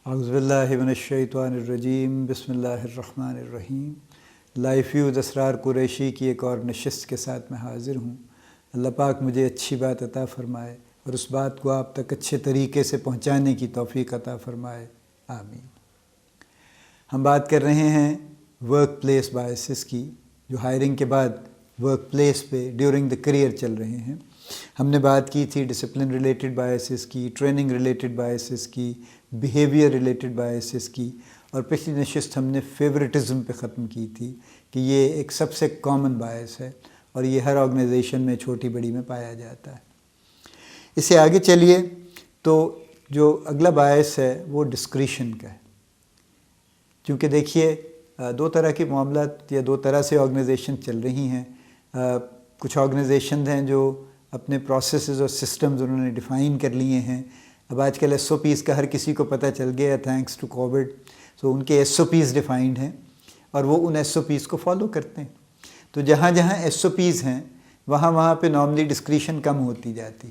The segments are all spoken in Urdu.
اعوذ باللہ من الشیطان الرجیم بسم اللہ الرحمن الرحیم۔ لائف ویوز اسرار قریشی کی ایک اور نشست کے ساتھ میں حاضر ہوں۔ اللہ پاک مجھے اچھی بات عطا فرمائے اور اس بات کو آپ تک اچھے طریقے سے پہنچانے کی توفیق عطا فرمائے، آمین۔ ہم بات کر رہے ہیں ورک پلیس بائسز کی، جو ہائرنگ کے بعد ورک پلیس پہ ڈیورنگ دا کریئر چل رہے ہیں۔ ہم نے بات کی تھی ڈسپلن ریلیٹڈ بائسز کی، ٹریننگ ریلیٹڈ بائسز کی، بیہیویئر ریلیٹڈ بائسز کی، اور پچھلی نشست ہم نے فیورٹزم پہ ختم کی تھی کہ یہ ایک سب سے کامن باعث ہے اور یہ ہر آرگنائزیشن میں چھوٹی بڑی میں پایا جاتا ہے۔ اس سے آگے چلیے تو جو اگلا باعث ہے وہ ڈسکریشن کا ہے، کیونکہ دیکھیے دو طرح کے معاملات یا دو طرح سے آرگنائزیشن چل رہی ہیں۔ کچھ آرگنائزیشن ہیں جو اپنے پروسیسز اور سسٹمز انہوں نے ڈیفائن کر لیے ہیں۔ اب آج کل ایس او پیز کا ہر کسی کو پتہ چل گیا ہے تھینکس ٹو کووڈ، سو ان کے ایس او پیز ڈیفائنڈ ہیں اور وہ ان ایس او پیز کو فالو کرتے ہیں۔ تو جہاں جہاں ایس او پیز ہیں وہاں پہ نارملی ڈسکریشن کم ہوتی جاتی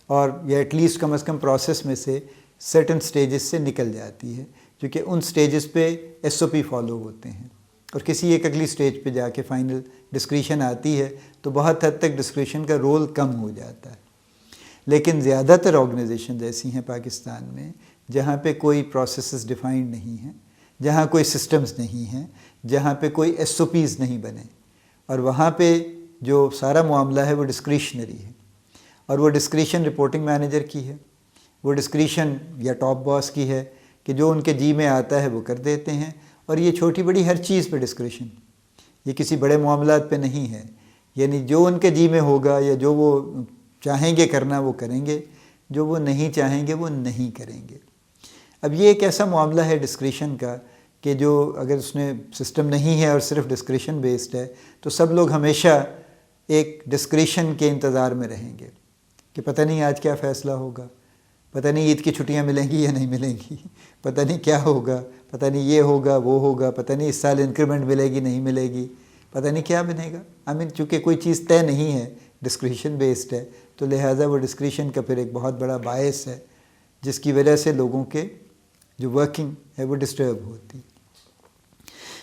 اور یا ایٹ لیسٹ کم از کم پروسیس میں سے سرٹن سٹیجز سے نکل جاتی ہے، کیونکہ ان سٹیجز پہ ایس او پی فالو ہوتے ہیں، اور کسی ایک اگلی سٹیج پہ جا کے فائنل ڈسکریشن آتی ہے تو بہت حد تک ڈسکریشن کا رول کم ہو جاتا ہے۔ لیکن زیادہ تر آرگنائزیشنز ایسی ہیں پاکستان میں جہاں پہ کوئی پروسیسز ڈیفائنڈ نہیں ہیں، جہاں کوئی سسٹمز نہیں ہیں، جہاں پہ کوئی ایس او پیز نہیں بنے، اور وہاں پہ جو سارا معاملہ ہے وہ ڈسکریشنری ہے، اور وہ ڈسکریشن رپورٹنگ مینیجر کی ہے، وہ ڈسکریشن یا ٹاپ باس کی ہے کہ جو ان کے جی میں آتا ہے وہ کر دیتے ہیں، اور یہ چھوٹی بڑی ہر چیز پہ ڈسکریشن، یہ کسی بڑے معاملات پہ نہیں ہے، یعنی جو ان کے جی میں ہوگا یا جو وہ چاہیں گے کرنا وہ کریں گے، جو وہ نہیں چاہیں گے وہ نہیں کریں گے۔ اب یہ ایک ایسا معاملہ ہے ڈسکریشن کا کہ جو اگر اس میں سسٹم نہیں ہے اور صرف ڈسکریشن بیسڈ ہے تو سب لوگ ہمیشہ ایک ڈسکریشن کے انتظار میں رہیں گے کہ پتہ نہیں آج کیا فیصلہ ہوگا، پتہ نہیں عید کی چھٹیاں ملیں گی یا نہیں ملیں گی، پتہ نہیں کیا ہوگا، پتہ نہیں یہ ہوگا وہ ہوگا، پتہ نہیں اس سال انکریمنٹ ملے گی نہیں ملے گی، پتہ نہیں کیا بنے گا۔ چونکہ کوئی چیز طے نہیں ہے، ڈسکریشن بیسڈ ہے، تو لہٰذا وہ ڈسکریشن کا پھر ایک بہت بڑا باعث ہے جس کی وجہ سے لوگوں کے جو ورکنگ ہے وہ ڈسٹرب ہوتی۔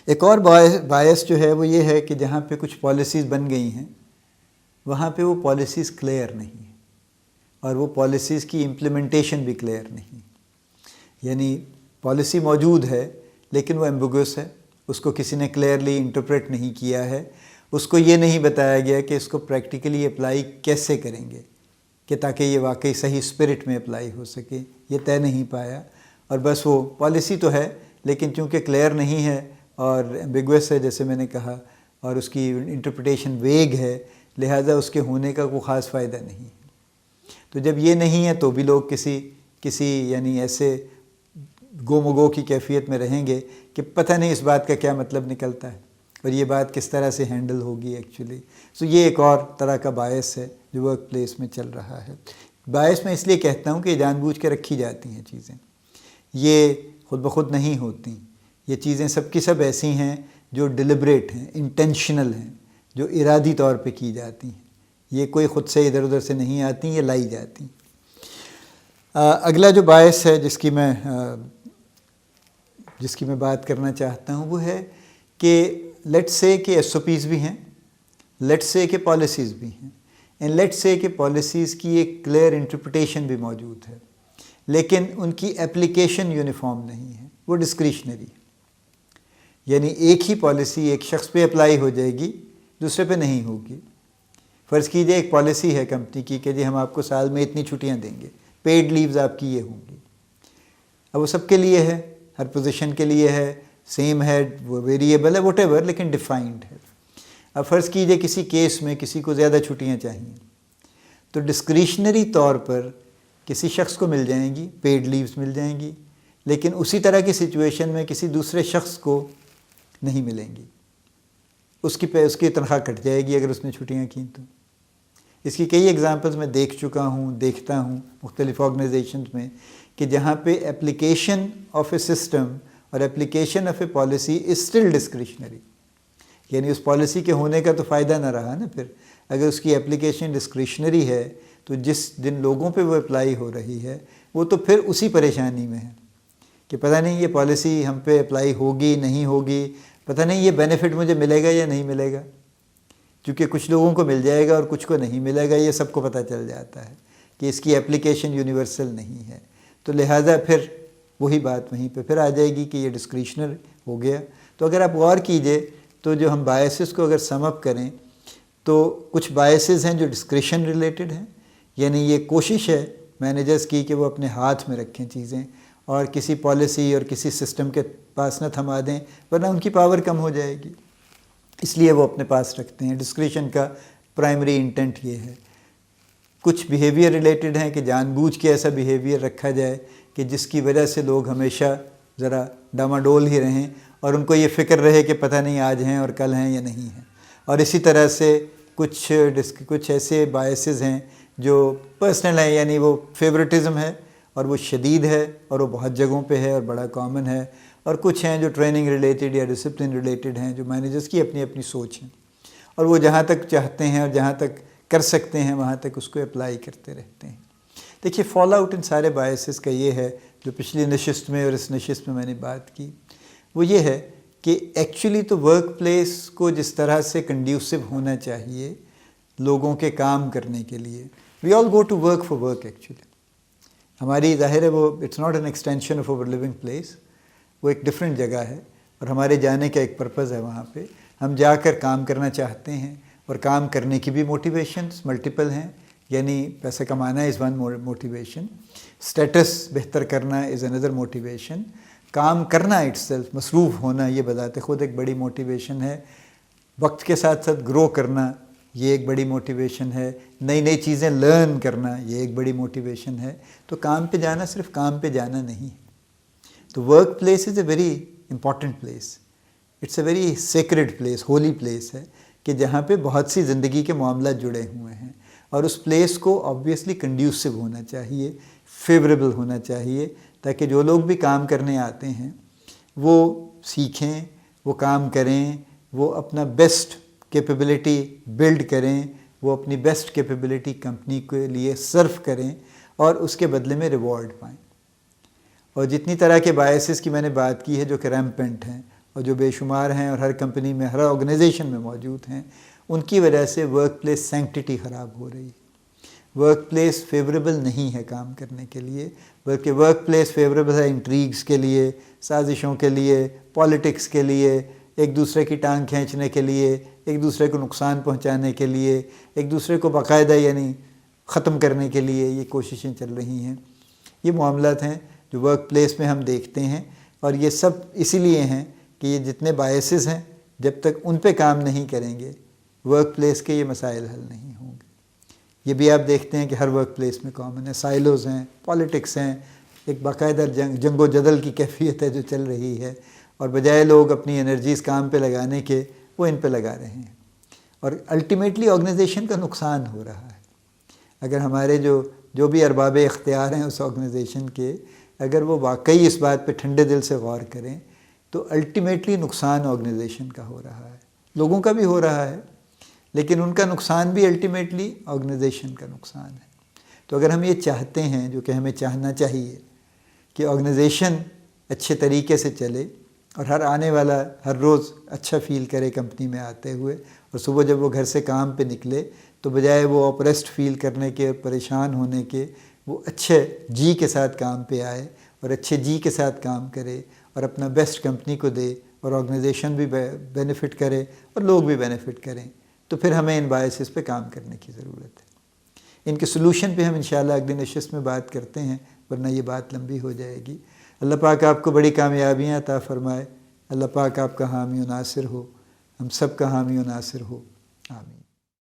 ایک اور باعث جو ہے وہ یہ ہے کہ جہاں پہ کچھ پالیسیز بن گئی ہیں وہاں پہ وہ پالیسیز کلیئر نہیں ہیں، اور وہ پالیسیز کی امپلیمنٹیشن بھی کلیئر نہیں، یعنی پالیسی موجود ہے لیکن وہ ایمبیگوس ہے، اس کو کسی نے کلیئرلی انٹرپریٹ نہیں کیا ہے، اس کو یہ نہیں بتایا گیا کہ اس کو پریکٹیکلی اپلائی کیسے کریں گے کہ تاکہ یہ واقعی صحیح اسپرٹ میں اپلائی ہو سکے، یہ طے نہیں پایا، اور بس وہ پالیسی تو ہے لیکن چونکہ کلیئر نہیں ہے اور ایمبیگوس ہے جیسے میں نے کہا، اور اس کی انٹرپریٹیشن ویگ ہے، لہٰذا اس کے ہونے کا کوئی خاص فائدہ نہیں ہے۔ تو جب یہ نہیں ہے تو بھی لوگ کسی یعنی ایسے گو مگو کی کیفیت میں رہیں گے کہ پتہ نہیں اس بات کا کیا مطلب نکلتا ہے اور یہ بات کس طرح سے ہینڈل ہوگی ایکچولی۔ سو یہ ایک اور طرح کا باعث ہے جو ورک پلیس میں چل رہا ہے۔ باعث میں اس لیے کہتا ہوں کہ یہ جان بوجھ کے رکھی جاتی ہیں چیزیں، یہ خود بخود نہیں ہوتی، یہ چیزیں سب کی سب ایسی ہیں جو ڈیلیبریٹ ہیں، انٹینشنل ہیں، جو ارادی طور پہ کی جاتی ہیں، یہ کوئی خود سے ادھر ادھر سے نہیں آتی، یہ لائی جاتی۔ اگلا جو باعث ہے جس کی میں بات کرنا چاہتا ہوں وہ ہے کہ لیٹ سے کہ ایس او پیز بھی ہیں، لیٹ سے کہ پالیسیز بھی ہیں، اینڈ لیٹ سے کہ پالیسیز کی ایک کلیئر انٹرپریٹیشن بھی موجود ہے، لیکن ان کی اپلیکیشن یونیفارم نہیں ہے، وہ ڈسکریشنری، یعنی ایک ہی پالیسی ایک شخص پہ اپلائی ہو جائے گی دوسرے پہ نہیں ہوگی۔ فرض کیجئے ایک پالیسی ہے کمپنی کی کہ جی ہم آپ کو سال میں اتنی چھٹیاں دیں گے، پیڈ لیوز آپ کی یہ ہوں گی، اب وہ سب کے لیے ہے، ہر پوزیشن کے لیے ہے، سیم ہے، وہ ویریبل ہے، واٹ ایور، لیکن ڈیفائنڈ ہے۔ اب فرض کیجئے کسی کیس میں کسی کو زیادہ چھٹیاں چاہیے تو ڈسکریشنری طور پر کسی شخص کو مل جائیں گی، پیڈ لیوز مل جائیں گی، لیکن اسی طرح کی سچویشن میں کسی دوسرے شخص کو نہیں ملیں گی، اس کی تنخواہ کٹ جائے گی اگر اس نے چھٹیاں کیں تو۔ اس کی کئی ایگزامپلز میں دیکھ چکا ہوں، دیکھتا ہوں مختلف آرگنائزیشنز میں کہ جہاں پہ اپلیکیشن آف اے سسٹم اور application of a policy is still discretionary, یعنی اس پالیسی کے ہونے کا تو فائدہ نہ رہا نا پھر، اگر اس کی اپلیکیشن ڈسکریشنری ہے تو جن لوگوں پہ وہ اپلائی ہو رہی ہے وہ تو پھر اسی پریشانی میں ہے کہ پتہ نہیں یہ پالیسی ہم پہ اپلائی ہوگی نہیں ہوگی، پتہ نہیں یہ بینیفٹ مجھے ملے گا یا نہیں ملے گا، کیونکہ کچھ لوگوں کو مل جائے گا اور کچھ کو نہیں ملے گا، یہ سب کو پتہ چل جاتا ہے کہ اس کی اپلیکیشن یونیورسل نہیں ہے. تو لہٰذا پھر وہی بات وہیں پہ پھر آ جائے گی کہ یہ ڈسکریشنر ہو گیا. تو اگر آپ غور کیجئے تو جو ہم بائسز کو اگر سم اپ کریں تو کچھ بائسز ہیں جو ڈسکریشن ریلیٹڈ ہیں، یعنی یہ کوشش ہے مینیجرز کی کہ وہ اپنے ہاتھ میں رکھیں چیزیں اور کسی پالیسی اور کسی سسٹم کے پاس نہ تھما دیں، ورنہ ان کی پاور کم ہو جائے گی، اس لیے وہ اپنے پاس رکھتے ہیں. ڈسکریشن کا پرائمری انٹینٹ یہ ہے. کچھ بیہیویئر ریلیٹڈ ہیں کہ جان بوجھ کے ایسا بیہیویئر رکھا جائے کہ جس کی وجہ سے لوگ ہمیشہ ذرا ڈاماڈول ہی رہیں اور ان کو یہ فکر رہے کہ پتہ نہیں آج ہیں اور کل ہیں یا نہیں ہیں. اور اسی طرح سے کچھ ایسے بائسز ہیں جو پرسنل ہیں، یعنی وہ فیورٹزم ہے اور وہ شدید ہے اور وہ بہت جگہوں پہ ہے اور بڑا کامن ہے. اور کچھ ہیں جو ٹریننگ ریلیٹڈ یا ڈسپلن ریلیٹڈ ہیں، جو مینیجرز کی اپنی اپنی سوچ ہیں اور وہ جہاں تک چاہتے ہیں اور جہاں تک کر سکتے ہیں وہاں تک اس کو اپلائی کرتے رہتے ہیں. دیکھیے فال آؤٹ ان سارے بائسز کا یہ ہے جو پچھلی نشست میں اور اس نشست میں نے بات کی، وہ یہ ہے کہ ایکچولی تو ورک پلیس کو جس طرح سے کنڈیوسو ہونا چاہیے لوگوں کے کام کرنے کے لیے. We all go to work for work. Actually ہماری ظاہر ہے وہ it's not an extension of our living place, وہ ایک ڈفرینٹ جگہ ہے اور ہمارے جانے کا ایک پرپز ہے. وہاں پہ ہم جا کر کام کرنا چاہتے ہیں اور کام کرنے کی بھی موٹیویشنز ملٹیپل ہیں، یعنی پیسہ کمانا از ون موٹیویشن، اسٹیٹس بہتر کرنا از اندر موٹیویشن، کام کرنا اٹ سیلف مصروف ہونا یہ بذات خود ایک بڑی موٹیویشن ہے، وقت کے ساتھ ساتھ گرو کرنا یہ ایک بڑی موٹیویشن ہے، نئی نئی چیزیں لرن کرنا یہ ایک بڑی موٹیویشن ہے. تو کام پہ جانا صرف کام پہ جانا نہیں ہے. تو work place is a very important place, it's a very sacred place, holy place ہے کہ جہاں پہ بہت سی زندگی کے معاملات جڑے ہوئے ہیں اور اس پلیس کو آبویسلی کنڈیوسو ہونا چاہیے، فیوریبل ہونا چاہیے، تاکہ جو لوگ بھی کام کرنے آتے ہیں وہ سیکھیں، وہ کام کریں، وہ اپنا بیسٹ کیپیبلٹی بلڈ کریں، وہ اپنی بیسٹ کیپیبلٹی کمپنی کے لیے سرو کریں اور اس کے بدلے میں ریوارڈ پائیں. اور جتنی طرح کے بائسز کی میں نے بات کی ہے جو کہ ریمپنٹ ہیں اور جو بے شمار ہیں اور ہر کمپنی میں ہر آرگنائزیشن میں موجود ہیں، ان کی وجہ سے ورک پلیس سینکٹیٹی خراب ہو رہی ہے. ورک پلیس فیوریبل نہیں ہے کام کرنے کے لیے، بلکہ ورک پلیس فیوریبل ہے انٹریگز کے لیے، سازشوں کے لیے، پالیٹکس کے لیے، ایک دوسرے کی ٹانگ کھینچنے کے لیے، ایک دوسرے کو نقصان پہنچانے کے لیے، ایک دوسرے کو باقاعدہ یعنی ختم کرنے کے لیے یہ کوششیں چل رہی ہیں. یہ معاملات ہیں جو ورک پلیس میں ہم دیکھتے ہیں اور یہ سب اسی لیے ہیں کہ یہ جتنے بائسز ہیں جب تک ان پہ کام نہیں کریں گے ورک پلیس کے یہ مسائل حل نہیں ہوں گے. یہ بھی آپ دیکھتے ہیں کہ ہر ورک پلیس میں کامن ہے، سائلوز ہیں، پالیٹکس ہیں، ایک باقاعدہ جنگ و جدل کی کیفیت ہے جو چل رہی ہے اور بجائے لوگ اپنی انرجیز کام پہ لگانے کے وہ ان پہ لگا رہے ہیں اور الٹیمیٹلی آرگنائزیشن کا نقصان ہو رہا ہے. اگر ہمارے جو بھی ارباب اختیار ہیں اس آرگنائزیشن کے، اگر وہ واقعی اس بات پہ ٹھنڈے دل سے غور کریں تو الٹیمیٹلی نقصان آرگنائزیشن کا ہو رہا ہے، لوگوں کا بھی ہو رہا ہے، لیکن ان کا نقصان بھی الٹیمیٹلی آرگنائزیشن کا نقصان ہے. تو اگر ہم یہ چاہتے ہیں جو کہ ہمیں چاہنا چاہیے کہ آرگنائزیشن اچھے طریقے سے چلے اور ہر آنے والا ہر روز اچھا فیل کرے کمپنی میں آتے ہوئے، اور صبح جب وہ گھر سے کام پہ نکلے تو بجائے وہ اپریسٹ فیل کرنے کے، پریشان ہونے کے، وہ اچھے جی کے ساتھ کام پہ آئے اور اچھے جی کے ساتھ کام کرے اور اپنا بیسٹ کمپنی کو دے اور آرگنائزیشن بھی بینیفٹ کرے اور لوگ بھی بینیفٹ کریں، تو پھر ہمیں ان بائسز پہ کام کرنے کی ضرورت ہے. ان کے سلوشن پہ ہم انشاءاللہ اگلی نشست میں بات کرتے ہیں، ورنہ یہ بات لمبی ہو جائے گی. اللہ پاک آپ کو بڑی کامیابیاں عطا فرمائے. اللہ پاک آپ کا حامی و ناصر ہو، ہم سب کا حامی و ناصر ہو. آمین.